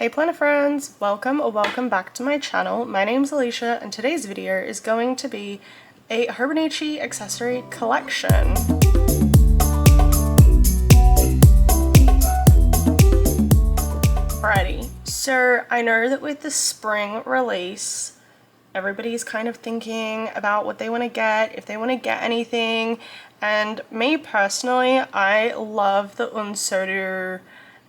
Hey planner friends, welcome or welcome back to my channel. My name's Alicia and today's video is going to be a Hobonichi accessory collection. Alrighty, so I know that with the spring release, everybody's kind of thinking about what they want to get, if they want to get anything, and me personally, I love the Unsodu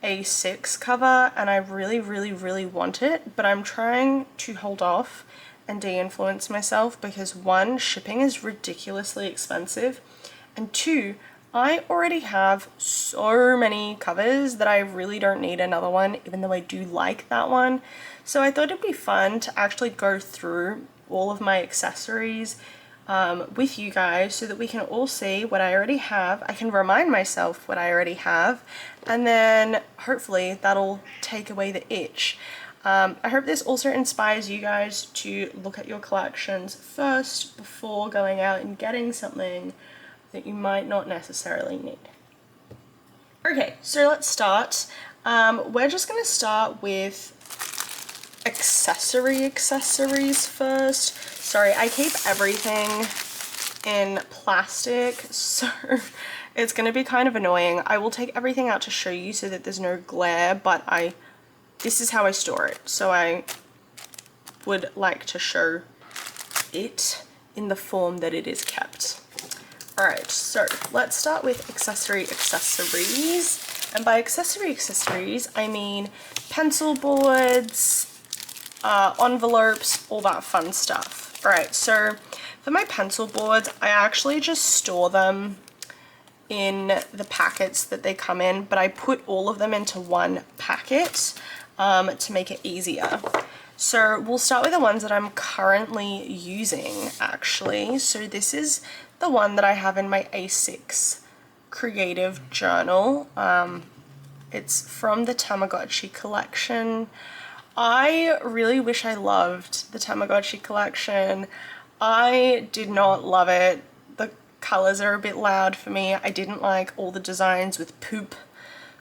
A6 cover and I really want it, but I'm trying to hold off and de-influence myself because one, shipping is ridiculously expensive, and two, I already have so many covers that I really don't need another one, even though I do like that one. So I thought it'd be fun to actually go through all of my accessories with you guys so that we can all see what I already have. I can remind myself what I already have, and then hopefully that'll take away the itch. I hope this also inspires you guys to look at your collections first before going out and getting something that you might not necessarily need. Okay, so let's start. We're just going to start with accessories first. Sorry, I keep everything in plastic, so it's going to be kind of annoying. I will take everything out to show you so that there's no glare, but this is how I store it, so I would like to show it in the form that it is kept. Alright, so let's start with accessories. And by accessories, I mean pencil boards, envelopes, all that fun stuff. Alright, so for my pencil boards, I actually just store them in the packets that they come in, but I put all of them into one packet to make it easier. So we'll start with the ones that I'm currently using, actually. So this is the one that I have in my A6 creative journal. It's from the Tamagotchi collection. I really wish I loved the Tamagotchi collection. I did not love it. The colors are a bit loud for me. I didn't like all the designs with poop.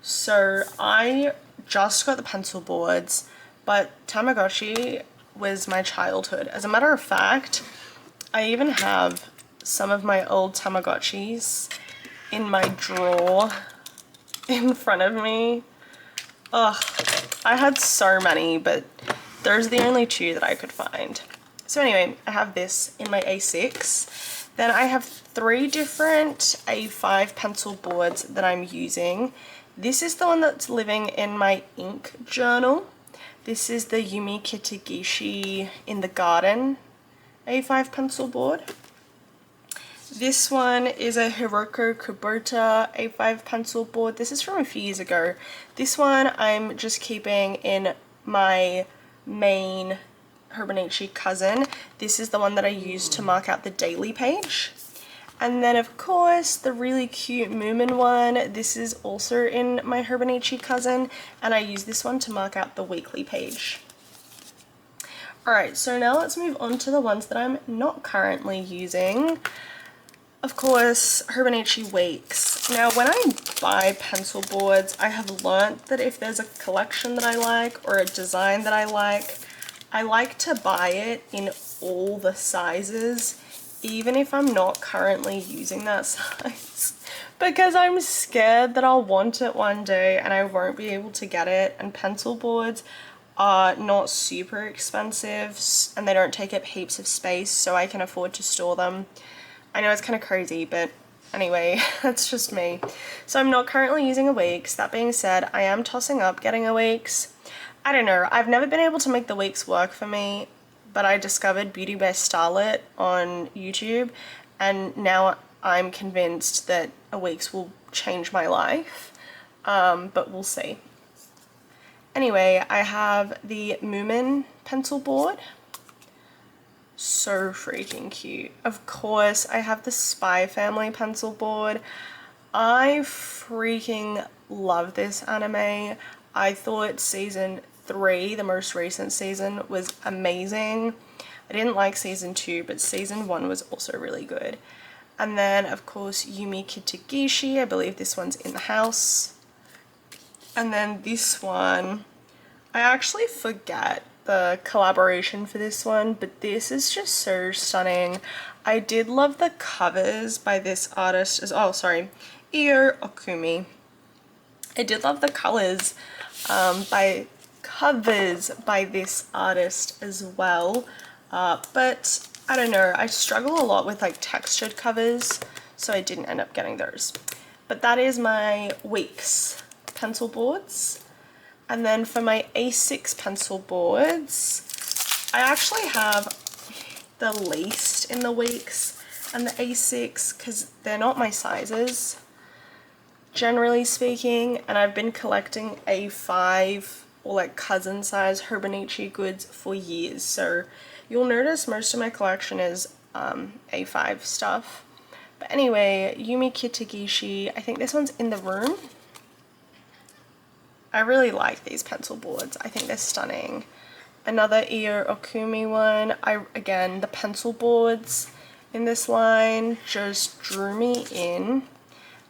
So I just got the pencil boards, but Tamagotchi was my childhood. As a matter of fact, I even have some of my old Tamagotchis in my drawer in front of me. Ugh, I had so many, but those are the only two that I could find. So anyway, I have this in my A6. Then I have 3 different A5 pencil boards that I'm using. This is the one that's living in my ink journal. This is the Yumi Kitagishi in the Garden A5 pencil board. This one is a Hiroko Kubota A5 pencil board. This is from a few years ago. This one I'm just keeping in my main Hobonichi cousin. This is the one that I use to mark out the daily page. And then of course the really cute Moomin one. This is also in my Hobonichi cousin, and I use this one to mark out the weekly page. Alright, so now let's move on to the ones that I'm not currently using. Of course, Hobonichi Weeks. Now, when I buy pencil boards, I have learnt that if there's a collection that I like or a design that I like to buy it in all the sizes, even if I'm not currently using that size, because I'm scared that I'll want it one day and I won't be able to get it. And pencil boards are not super expensive and they don't take up heaps of space, so I can afford to store them. I know it's kind of crazy, but anyway, that's just me. So I'm not currently using a Weeks. That being said, I am tossing up getting a Weeks. I don't know, I've never been able to make the Weeks work for me, but I discovered Beauty by Starlet on YouTube, and now I'm convinced that a Weeks will change my life, but we'll see. Anyway, I have the Moomin pencil board. So freaking cute. Of course, I have the Spy Family pencil board. I freaking love this anime. I thought season 3, the most recent season, was amazing. I didn't like season 2, but season 1 was also really good. And then, of course, Yumi Kitagishi. I believe this one's in the house. And then this one, I actually forget the collaboration for this one, but this is just so stunning. I did love the covers by this artist as oh sorry, Io Okumi. I did love the colors by this artist as well, but I don't know, I struggle a lot with like textured covers, so I didn't end up getting those. But that is my Weeks pencil boards. And then for my A6 pencil boards, I actually have the least in the Weeks and the A6 because they're not my sizes, generally speaking, and I've been collecting A5 or like cousin size Hobonichi goods for years, so you'll notice most of my collection is A5 stuff. But anyway, Yumi Kitagishi, I think this one's in the room. I really like these pencil boards. I think they're stunning. Another Io Okumi one. Again, the pencil boards in this line just drew me in.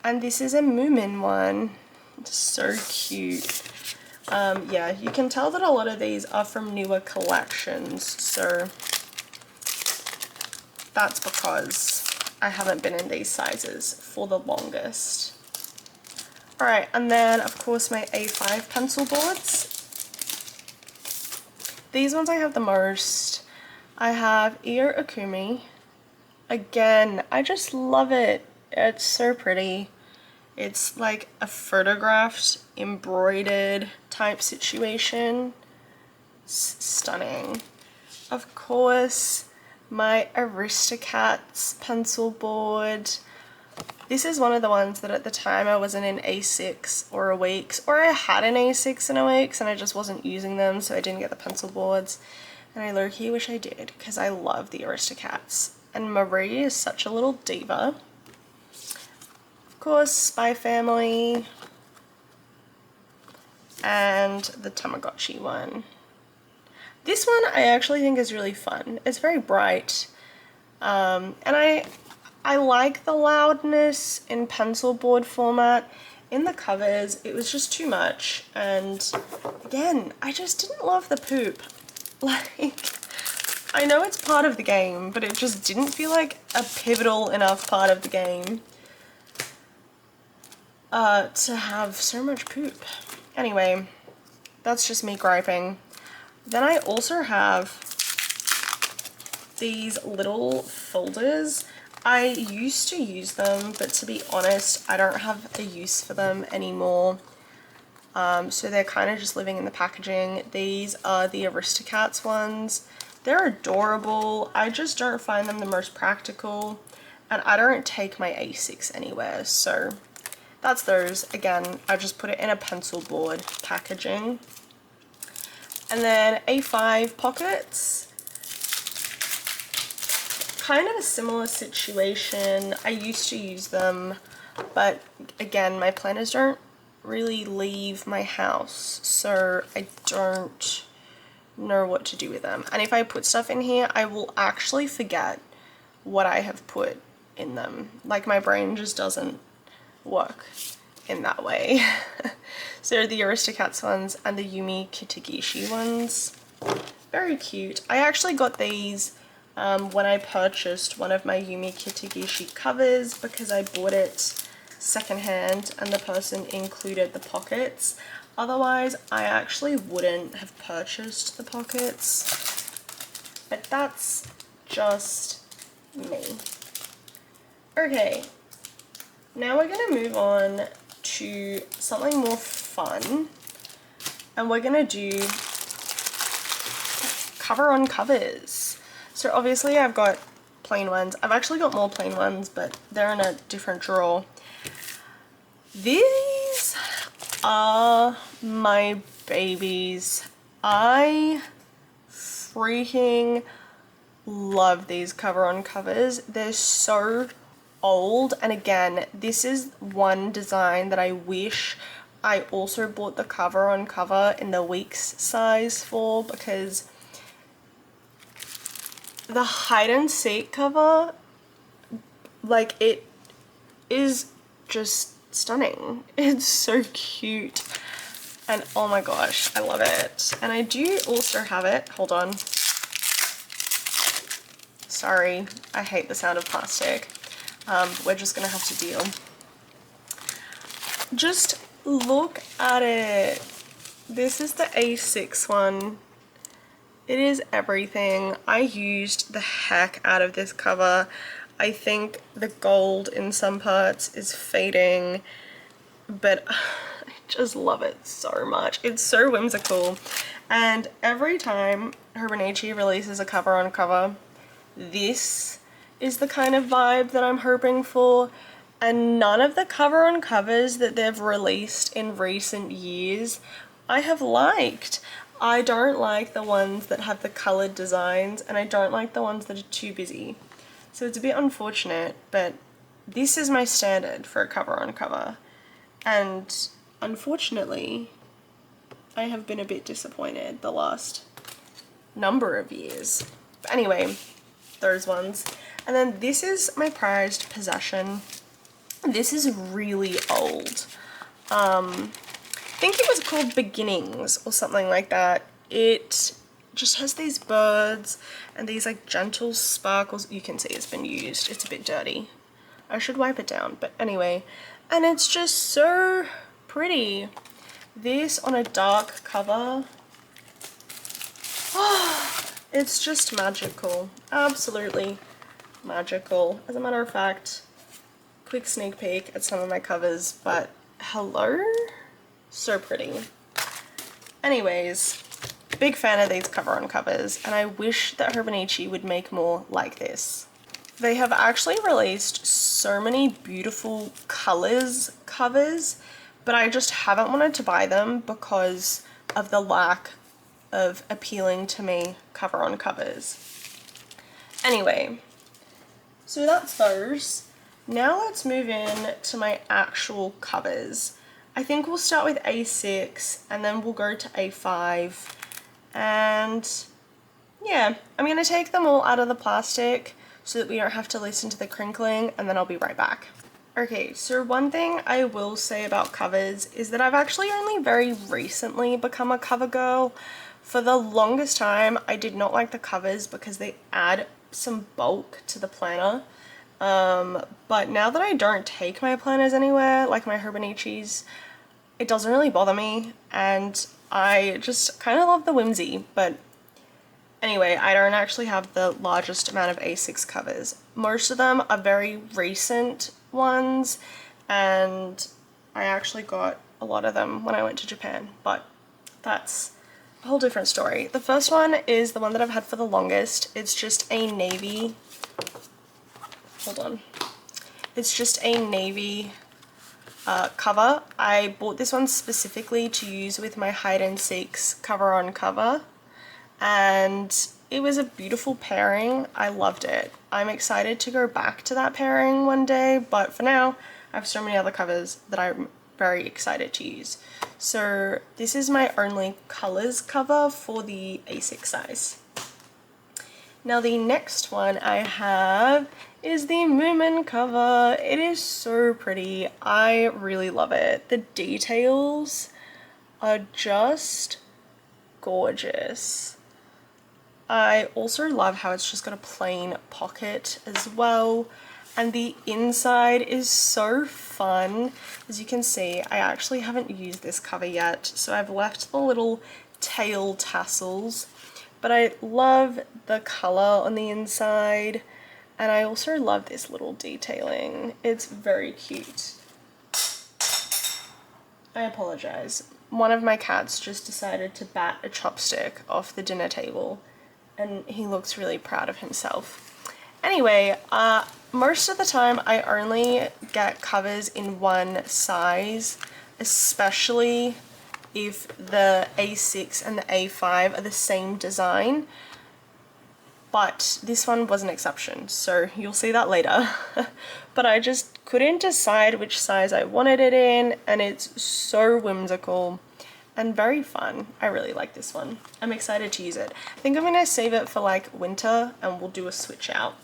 And this is a Moomin one. It's so cute. Yeah, you can tell that a lot of these are from newer collections, so that's because I haven't been in these sizes for the longest. Alright, and then of course my A5 pencil boards. These ones I have the most. I have Io Okumi. Again, I just love it. It's so pretty. It's like a photographed, embroidered type situation. It's stunning. Of course, my Aristocats pencil board. This is one of the ones that at the time I wasn't in A6 or a Weeks, or I had an A6 and a Weeks and I just wasn't using them, so I didn't get the pencil boards. And I low-key wish I did, because I love the Aristocats. And Marie is such a little diva. Of course, Spy Family. And the Tamagotchi one. This one I actually think is really fun. It's very bright. And I like the loudness in pencil board format. In the covers, it was just too much. And again, I just didn't love the poop. Like, I know it's part of the game, but it just didn't feel like a pivotal enough part of the game to have so much poop. Anyway, that's just me griping. Then I also have these little folders. I used to use them, but to be honest, I don't have a use for them anymore. So they're kind of just living in the packaging. These are the Aristocats ones. They're adorable. I just don't find them the most practical, and I don't take my A6 anywhere, so that's those. Again, I just put it in a pencil board packaging. And then A5 pockets. Kind of a similar situation. I used to use them, but again, my planners don't really leave my house, so I don't know what to do with them. And if I put stuff in here, I will actually forget what I have put in them. Like, my brain just doesn't work in that way. So the Aristocats ones and the Yumi Kitagishi ones. Very cute. I actually got these when I purchased one of my Yumi Kitagishi covers, because I bought it secondhand and the person included the pockets. Otherwise, I actually wouldn't have purchased the pockets. But that's just me. Okay, now we're gonna move on to something more fun, and we're gonna do cover on covers. So obviously I've got plain ones. I've actually got more plain ones, but they're in a different drawer. These are my babies. I freaking love these cover on covers. They're so old, and again, this is one design that I wish I also bought the cover on cover in the Weeks size for, because the hide and seek cover, like, it is just stunning. It's so cute. And oh my gosh, I love it. And I do also have it, hold on. Sorry, I hate the sound of plastic. We're just gonna have to deal. Just look at it. This is the A6 one. It is everything. I used the heck out of this cover. I think the gold in some parts is fading, but I just love it so much. It's so whimsical. And every time Hobonichi releases a cover on cover, this is the kind of vibe that I'm hoping for. And none of the cover on covers that they've released in recent years I have liked. I don't like the ones that have the colored designs, and I don't like the ones that are too busy. So it's a bit unfortunate, but this is my standard for a cover on cover. And unfortunately, I have been a bit disappointed the last number of years. But anyway, those ones. And then this is my prized possession. This is really old. I think it was called Beginnings or something like that. It just has these birds and these like gentle sparkles. You can see it's been used. It's a bit dirty. I should wipe it down, but anyway. And it's just so pretty. This on a dark cover. It's just magical. Absolutely magical. As a matter of fact, quick sneak peek at some of my covers, but hello? So pretty. Anyways, big fan of these cover on covers, and I wish that Hobonichi would make more like this. They have actually released so many beautiful covers, but I just haven't wanted to buy them because of the lack of appealing to me cover on covers. Anyway, so that's those. Now let's move in to my actual covers. I think we'll start with A6 and then we'll go to A5, and yeah, I'm gonna take them all out of the plastic so that we don't have to listen to the crinkling, and then I'll be right back. Okay, so one thing I will say about covers is that I've actually only very recently become a cover girl. For the longest time, I did not like the covers because they add some bulk to the planner. But now that I don't take my planners anywhere, like my Hobonichis, it doesn't really bother me, and I just kind of love the whimsy. But anyway, I don't actually have the largest amount of A6 covers. Most of them are very recent ones, and I actually got a lot of them when I went to Japan, but that's a whole different story. The first one is the one that I've had for the longest. It's just a navy, hold on. It's just a navy cover. I bought this one specifically to use with my hide and seeks cover on cover, and it was a beautiful pairing. I loved it. I'm excited to go back to that pairing one day, but for now I have so many other covers that I'm very excited to use. So this is my only colors cover for the A6 size. Now the next one I have is the Moomin cover. It is so pretty. I really love it. The details are just gorgeous. I also love how it's just got a plain pocket as well, and the inside is so fun. As you can see, I actually haven't used this cover yet, so I've left the little tail tassels, but I love the color on the inside, and I also love this little detailing. It's very cute. I apologize. One of my cats just decided to bat a chopstick off the dinner table, and he looks really proud of himself. Anyway, most of the time I only get covers in one size, especially if the A6 and the A5 are the same design, but this one was an exception, so you'll see that later. But I just couldn't decide which size I wanted it in, and it's so whimsical and very fun. I really like this one. I'm excited to use it. I think I'm gonna save it for like winter and we'll do a switch out.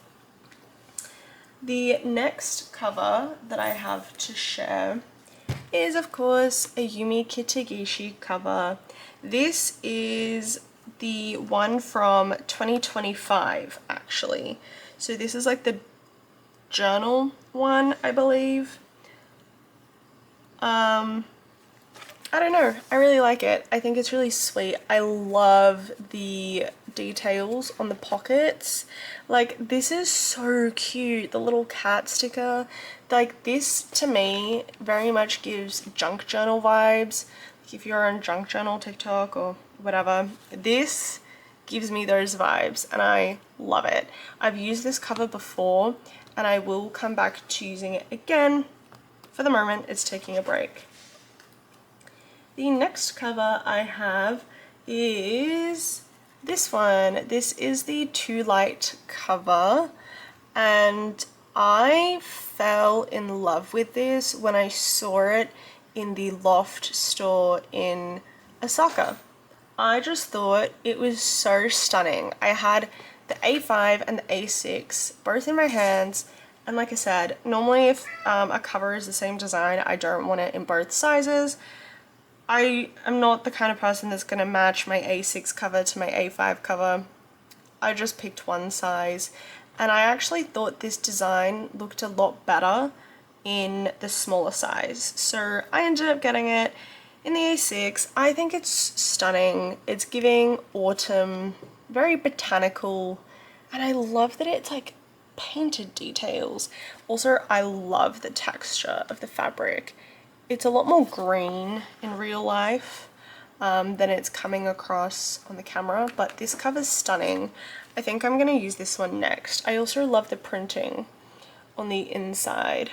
The next cover that I have to share is of course a Yumi Kitagishi cover. This is the one from 2025 actually. So this is like the journal one, I believe. I don't know, I really like it. I think it's really sweet. I love the details on the pockets. Like, this is so cute, the little cat sticker. Like, this to me very much gives junk journal vibes. Like, if you're on junk journal TikTok or whatever, this gives me those vibes and I love it. I've used this cover before and I will come back to using it again. For the moment, it's taking a break. The next cover I have is this one. This is the Too Light cover, and I fell in love with this when I saw it in the Loft store in Osaka. I just thought it was so stunning. I had the A5 and the A6 both in my hands, and like I said, normally if a cover is the same design, I don't want it in both sizes. I am not the kind of person that's going to match my A6 cover to my A5 cover. I just picked one size, and I actually thought this design looked a lot better in the smaller size. So I ended up getting it in the A6. I think it's stunning. It's giving autumn, very botanical, and I love that it's like painted details. Also, I love the texture of the fabric. It's a lot more green in real life than it's coming across on the camera, but this cover's stunning. I think I'm gonna use this one next. I also love the printing on the inside,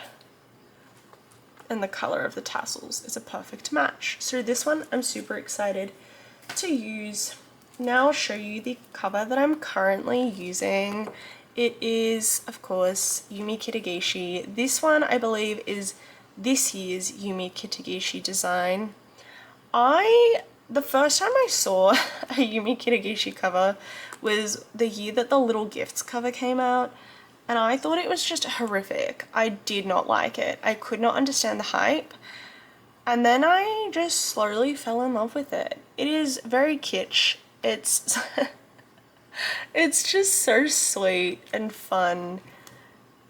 and the color of the tassels is a perfect match. So this one I'm super excited to use. Now I'll show you the cover that I'm currently using. It is, of course, Yumi Kitagishi. This one I believe is this year's Yumi Kitagishi design. The first time I saw a Yumi Kitagishi cover was the year that the Little Gifts cover came out, and I thought it was just horrific. I did not like it. I could not understand the hype, and then I just slowly fell in love with it. It is very kitsch. It's it's just so sweet and fun.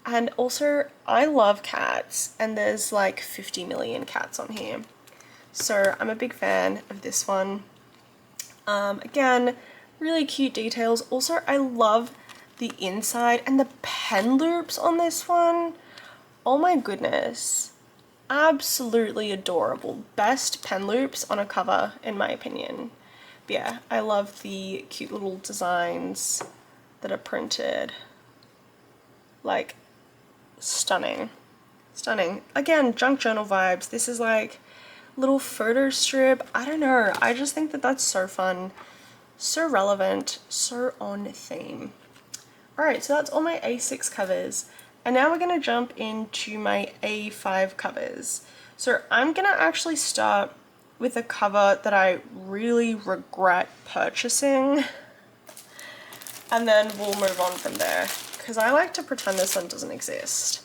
And also, I love cats, and there's like 50 million cats on here. So I'm a big fan of this one. Again, really cute details. Also, I love the inside and the pen loops on this one. Oh my goodness. Absolutely adorable. Best pen loops on a cover, in my opinion. But yeah, I love the cute little designs that are printed. Like, stunning. Stunning. Again, junk journal vibes. This is like little photo strip. I don't know. I just think that that's so fun, so relevant, so on theme. Alright, so that's all my A6 covers. And now we're going to jump into my A5 covers. So I'm going to actually start with a cover that I really regret purchasing. And then we'll move on from there, because I like to pretend this one doesn't exist.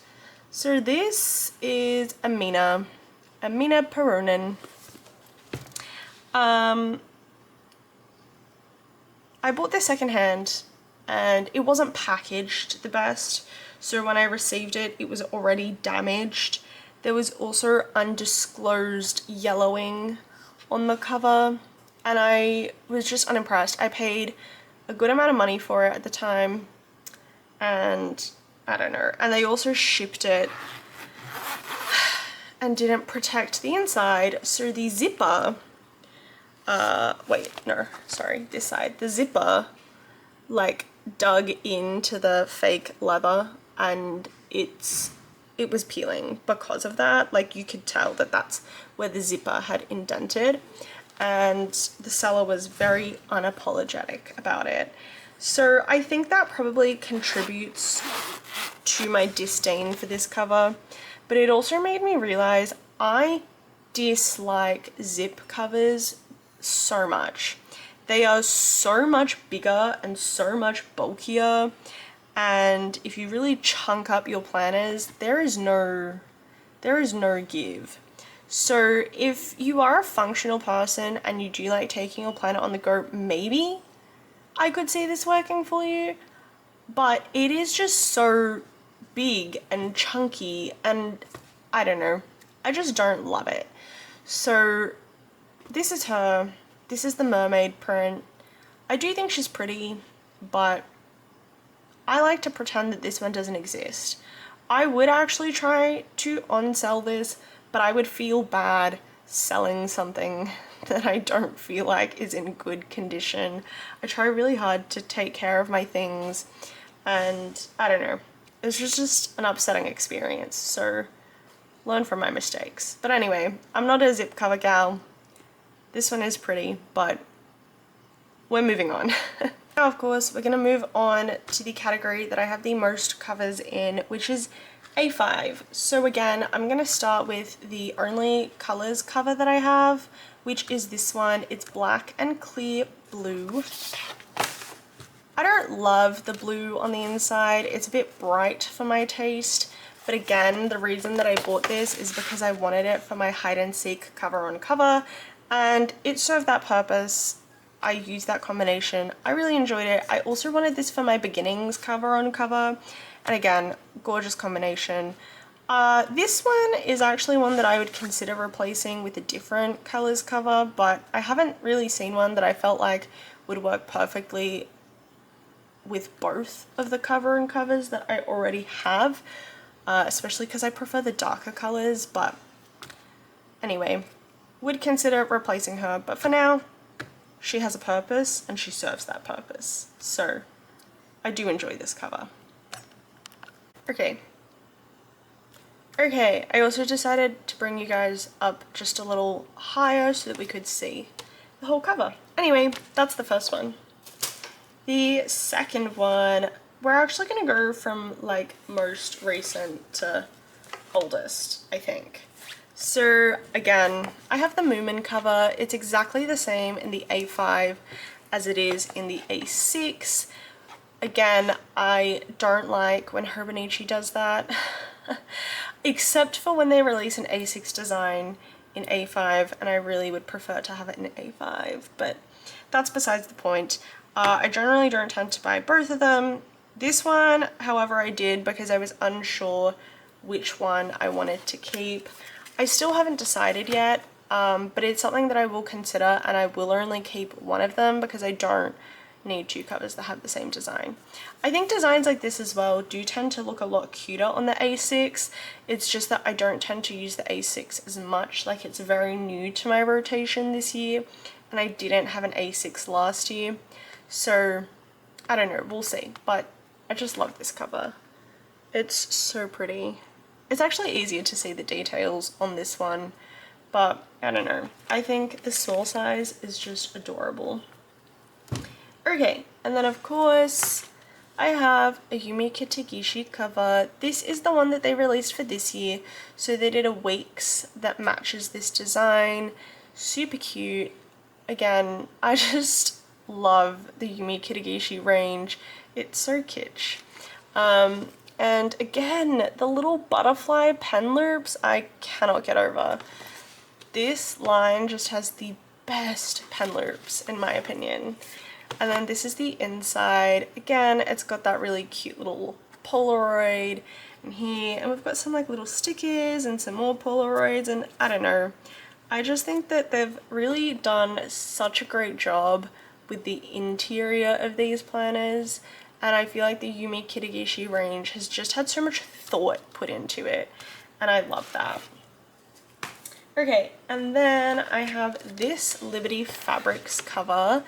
So this is Amina Peronin. I bought this secondhand and it wasn't packaged the best. So when I received it, it was already damaged. There was also undisclosed yellowing on the cover, and I was just unimpressed. I paid a good amount of money for it at the time, and I don't know. And they also shipped it and didn't protect the inside, so the zipper, this side, the zipper like dug into the fake leather, and it was peeling because of that. Like, you could tell that that's where the zipper had indented, and the seller was very unapologetic about it. So I think that probably contributes to my disdain for this cover, but it also made me realize I dislike zip covers so much. They are so much bigger and so much bulkier, and if you really chunk up your planners, there is no give. So if you are a functional person and you do like taking your planner on the go, maybe I could see this working for you, but it is just so big and chunky and I don't know, I just don't love it. So this is her, this is the mermaid print. I do think she's pretty, but I like to pretend that this one doesn't exist. I would actually try to on-sell this, but I would feel bad selling something that I don't feel like is in good condition. I try really hard to take care of my things, and I don't know, it's just an upsetting experience, so learn from my mistakes. But anyway, I'm not a zip cover gal. This one is pretty, but we're moving on. Now, of course, we're going to move on to the category that I have the most covers in, which is A5. So again, I'm going to start with the only colors cover that I have, which is this one. It's black and clear blue. I don't love the blue on the inside. It's a bit bright for my taste. But again, the reason that I bought this is because I wanted it for my hide and seek cover on cover, and it served that purpose. I used that combination. I really enjoyed it. I also wanted this for my beginnings cover on cover, and again, gorgeous combination. This one is actually one that I would consider replacing with a different colors cover, but I haven't really seen one that I felt like would work perfectly with both of the cover and covers that I already have, especially because I prefer the darker colors. But anyway, would consider replacing her, but for now, she has a purpose and she serves that purpose. So I do enjoy this cover. Okay, I also decided to bring you guys up just a little higher so that we could see the whole cover. Anyway, that's the first one. The second one, we're actually going to go from like most recent to oldest, I think. So again, I have the Moomin cover. It's exactly the same in the A5 as it is in the A6. Again, I don't like when Hobonichi does that, except for when they release an A6 design in A5, and I really would prefer to have it in A5, but that's besides the point. I generally don't tend to buy both of them. This one, however, I did because I was unsure which one I wanted to keep. I still haven't decided yet, but it's something that I will consider, and I will only keep one of them because I don't need two covers that have the same design. I think designs like this as well do tend to look a lot cuter on the A6. It's just that I don't tend to use the A6 as much. Like, it's very new to my rotation this year, and I didn't have an A6 last year. So I don't know, we'll see, but I just love this cover. It's so pretty. It's actually easier to see the details on this one, but I don't know. I think the small size is just adorable. Okay, and then of course I have a Yumi Kitagishi cover. This is the one that they released for this year. So they did a Weeks that matches this design. Super cute. Again, I just love the Yumi Kitagishi range. It's so kitsch. And again, the little butterfly pen loops, I cannot get over. This line just has the best pen loops, in my opinion. And then this is the inside. Again, it's got that really cute little Polaroid in here. And we've got some like little stickers and some more Polaroids, and I don't know. I just think that they've really done such a great job with the interior of these planners. And I feel like the Yumi Kitagishi range has just had so much thought put into it, and I love that. Okay, and then I have this Liberty Fabrics cover.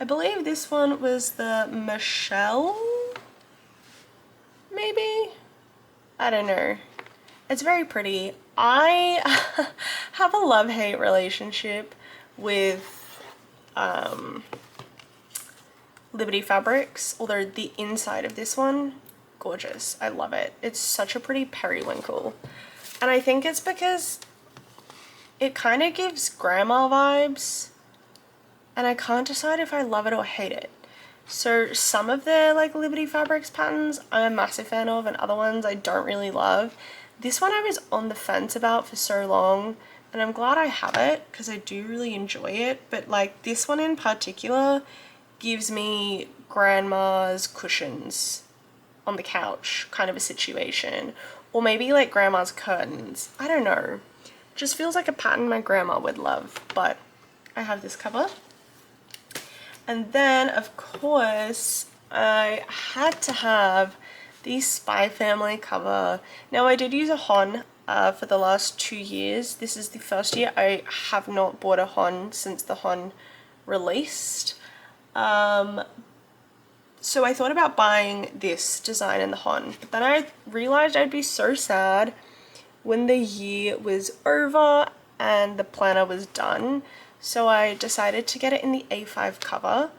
I believe this one was the Michelle, maybe? I don't know. It's very pretty. I have a love-hate relationship with Liberty Fabrics, although the inside of this one, gorgeous. I love it. It's such a pretty periwinkle. And I think it's because it kind of gives grandma vibes, and I can't decide if I love it or hate it. So some of their like Liberty Fabrics patterns I'm a massive fan of, and other ones I don't really love. This one I was on the fence about for so long and I'm glad I have it because I do really enjoy it, but like this one in particular gives me grandma's cushions on the couch kind of a situation, or maybe like grandma's curtains. I don't know, just feels like a pattern my grandma would love. But I have this cover, and then of course I had to have the Spy Family cover. Now I did use a Hon for the last 2 years. This is the first year I have not bought a Hon since the Hon released. So I thought about buying this design in the Hon, but then I realized I'd be so sad when the year was over and the planner was done. So I decided to get it in the A5 cover.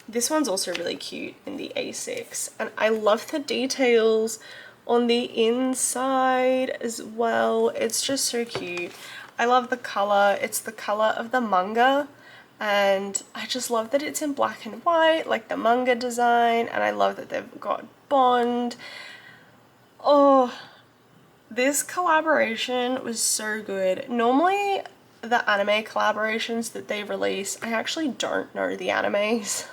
This one's also really cute in the A6, and I love the details on the inside as well. It's just so cute. I love the color. It's the color of the manga, and I just love that it's in black and white like the manga design, and I love that they've got Bond. Oh, this collaboration was so good. Normally the anime collaborations that they release, I actually don't know the animes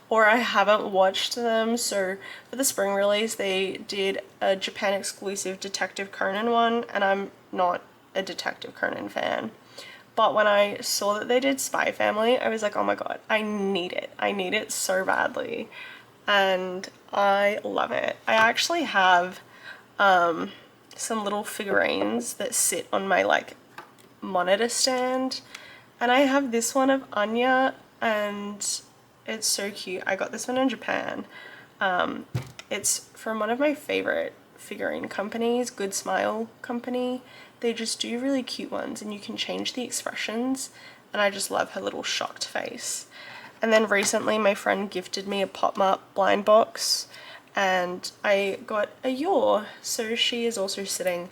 or I haven't watched them. So for the spring release they did a Japan exclusive Detective Conan one, and I'm not a Detective Conan fan. But when I saw that they did Spy Family, I was like, oh my god, I need it. I need it so badly. And I love it. I actually have some little figurines that sit on my like monitor stand, and I have this one of Anya, and it's so cute. I got this one in Japan. It's from one of my favorite figurine companies, Good Smile Company. They just do really cute ones, and you can change the expressions, and I just love her little shocked face. And then recently my friend gifted me a pop-up blind box, and I got a Yor, so she is also sitting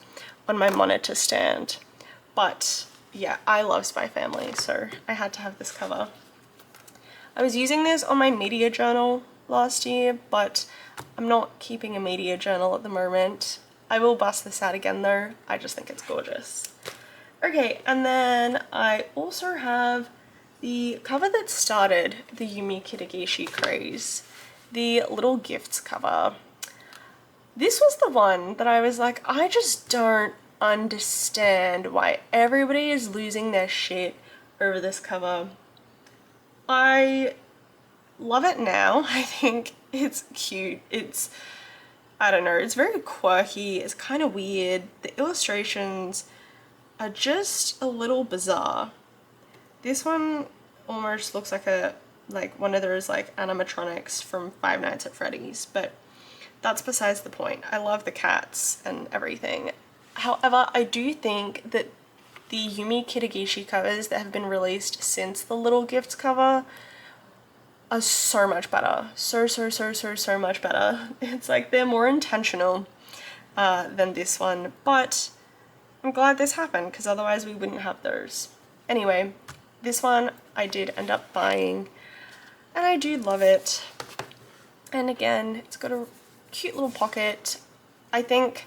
on my monitor stand. But yeah, I love Spy Family, so I had to have this cover. I was using this on my media journal last year, but I'm not keeping a media journal at the moment. I will bust this out again though. I just think it's gorgeous. Okay, and then I also have the cover that started the Yumi Kitagishi craze, the little gifts cover. This was the one that I was like, I just don't understand why everybody is losing their shit over this cover. I love it now. I think it's cute. It's, I don't know, it's very quirky. It's kind of weird. The illustrations are just a little bizarre. This one almost looks like one of those like animatronics from Five Nights at Freddy's, but that's besides the point. I love the cats and everything. However, I do think that the Yumi Kitagishi covers that have been released since the little gifts cover are so much better. So much better. It's like they're more intentional than this one, but I'm glad this happened because otherwise we wouldn't have those. Anyway, this one I did end up buying, and I do love it. And again, it's got a cute little pocket. I think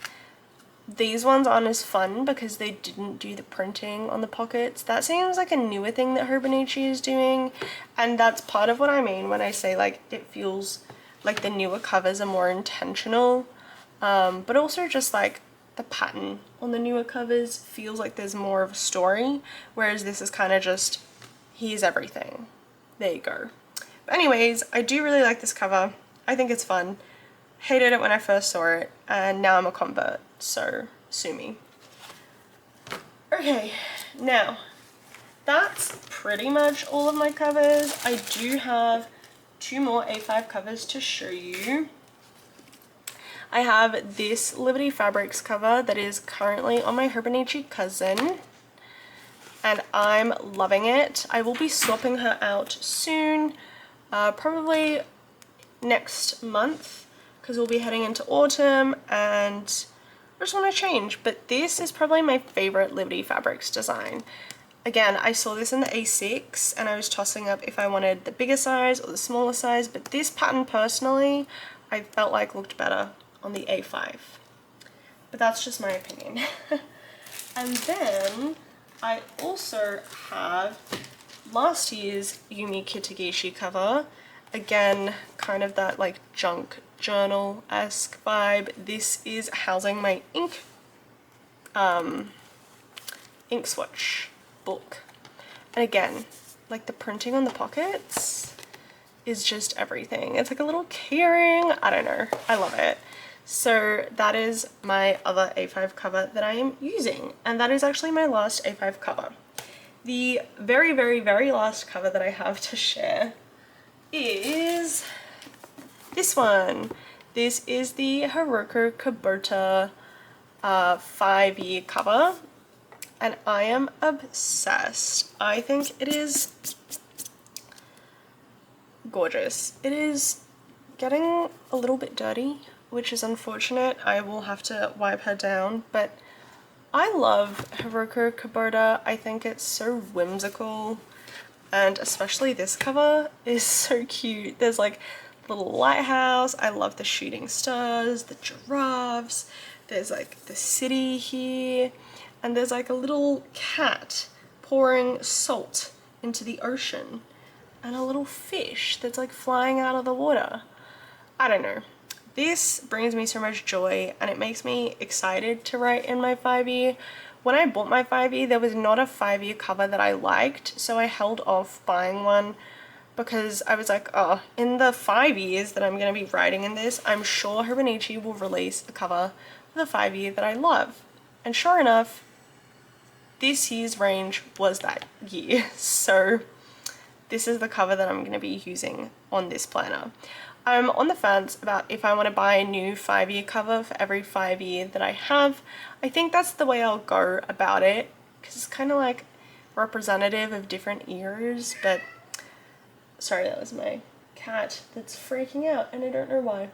these ones aren't as fun because they didn't do the printing on the pockets. That seems like a newer thing that Hobonichi is doing, and that's part of what I mean when I say like it feels like the newer covers are more intentional, but also just like the pattern on the newer covers feels like there's more of a story, whereas this is kind of just here's everything. There you go. But anyways, I do really like this cover. I think it's fun. Hated it when I first saw it, and now I'm a convert, so sue me. Okay, now that's pretty much all of my covers. I do have 2 more A5 covers to show you. I have this Liberty Fabrics cover that is currently on my Hobonichi cousin, and I'm loving it. I will be swapping her out soon, probably next month, because we'll be heading into autumn and I just want to change. But this is probably my favorite Liberty Fabrics design. Again, I saw this in the A6 and I was tossing up if I wanted the bigger size or the smaller size, but this pattern personally I felt like looked better on the A5. But that's just my opinion. And then I also have last year's Yumi Kitagishi cover. Again, kind of that like junk journal-esque vibe. This is housing my ink swatch book. And again, like the printing on the pockets is just everything. It's like a little keyring. I don't know. I love it. So that is my other A5 cover that I am using. And that is actually my last A5 cover. The very, very, very last cover that I have to share is this one. This is the Hiroko Kubota 5-year cover. And I am obsessed. I think it is gorgeous. It is getting a little bit dirty, which is unfortunate. I will have to wipe her down, but I love Hiroko Kubota. I think it's so whimsical, and especially this cover is so cute. There's like a little lighthouse. I love the shooting stars, the giraffes. There's like the city here, and there's like a little cat pouring salt into the ocean, and a little fish that's like flying out of the water. I don't know. This brings me so much joy, and it makes me excited to write in my 5-year. When I bought my 5-year, there was not a 5-year cover that I liked, so I held off buying one because I was like, oh, in the 5 years that I'm going to be writing in this, I'm sure Hobonichi will release a cover for the 5-year that I love. And sure enough, this year's range was that year. So this is the cover that I'm going to be using on this planner. I'm on the fence about if I want to buy a new 5-year cover for every 5-year that I have. I think that's the way I'll go about it, because it's kind of like representative of different eras. But sorry, that was my cat that's freaking out, and I don't know why.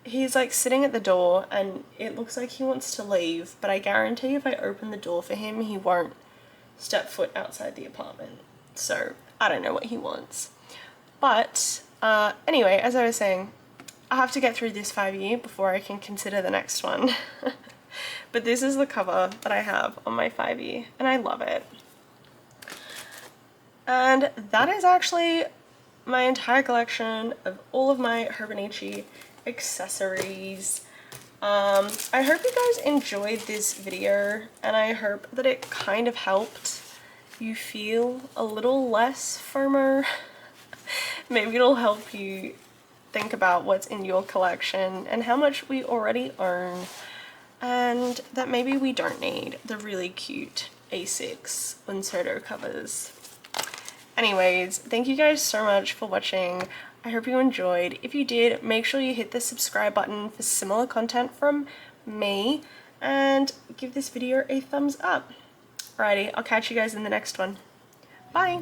He's like sitting at the door, and it looks like he wants to leave, but I guarantee if I open the door for him, he won't step foot outside the apartment. So I don't know what he wants. But anyway, as I was saying, I have to get through this 5-year before I can consider the next one. But this is the cover that I have on my 5-year, and I love it. And that is actually my entire collection of all of my Hobonichi accessories. I hope you guys enjoyed this video, and I hope that it kind of helped you feel a little less FOMO. Maybe it'll help you think about what's in your collection and how much we already own, and that maybe we don't need the really cute A6 Unsodo covers. Anyways, thank you guys so much for watching. I hope you enjoyed. If you did, make sure you hit the subscribe button for similar content from me, and give this video a thumbs up. Alrighty, I'll catch you guys in the next one. Bye!